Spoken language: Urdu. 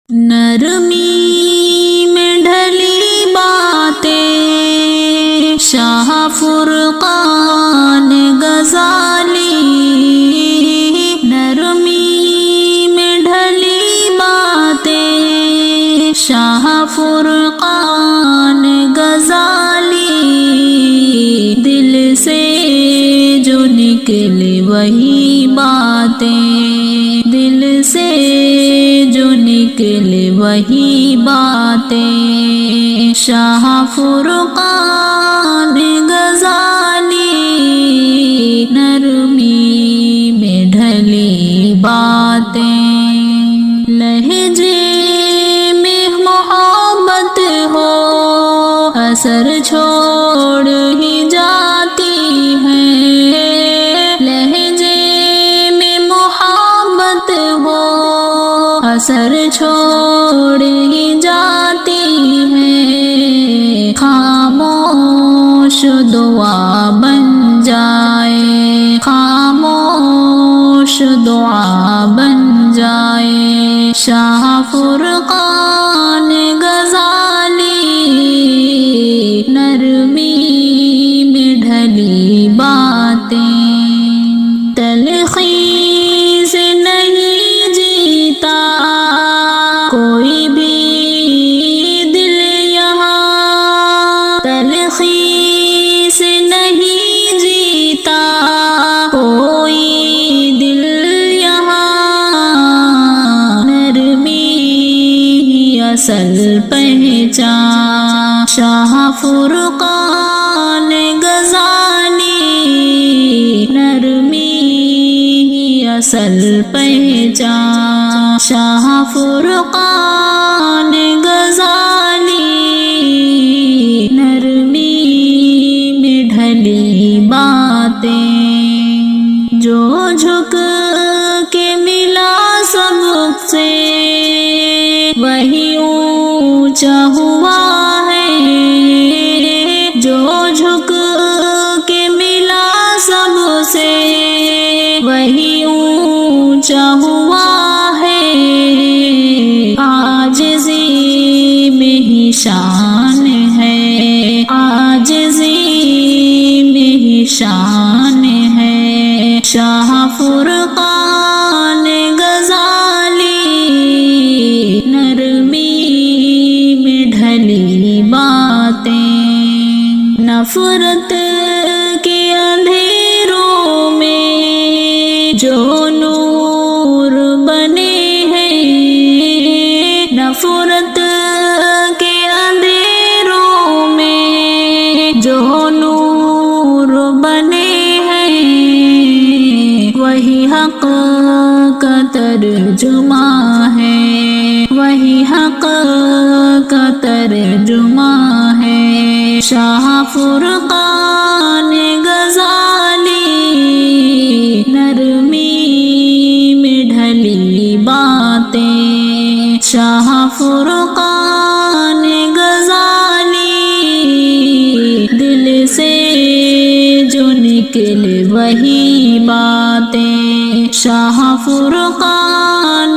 نرمی میں ڈھلی باتیں شاہ فرقان غزالی، نرمی میں ڈھلی باتیں شاہ فرقان غزالی، دل سے جو نکلے وہی باتیں، دل سے جو نکلے وہی باتیں شاہ فرقان غزالی، نرمی میں ڈھلی باتیں، لہجے میں محبت ہو اثر چھوڑ ہی جاتی ہے، لہجے میں محبت ہو اثر چھوڑ ہی جاتی ہے، خاموش دعا بن جائے، خاموش دعا بن جائے شاہ فرقان غزالی، نرمی میں ڈھلی باتیں، تلخی سے نہیں جیتا کوئی بھی دل یہاں، تلخی سے نہیں جیتا کوئی دل یہاں، نرمی ہی اصل پہچان شاہ فرقان غزالی، نرمی ہی اصل پہچان شاہ فرقان غزالی، نرمی میں ڈھلی باتیں، جو جھک کے ملا سب سے وہی اونچا ہوا ہے، جو جھک کے ملا سب سے وہی اونچا ہوا ہے، عاجزی میں ہی شان ہے، عاجزی میں ہی شان ہے شاہ فرقان غزالی، نرمی میں ڈھلی باتیں، نفرت کے اندھیروں میں جو نور بنے ہیں، نفرت کے اندھیروں میں جو نور بنے ہیں، وہی حق کا ترجمہ ہے، وہی حق کا ترجمہ ہے شاہ فرقان غزالی، نرمی میں ڈھلی باتیں شاہ فرقان غزالی، دل سے جو نکلے وہی باتیں شاہ فرقان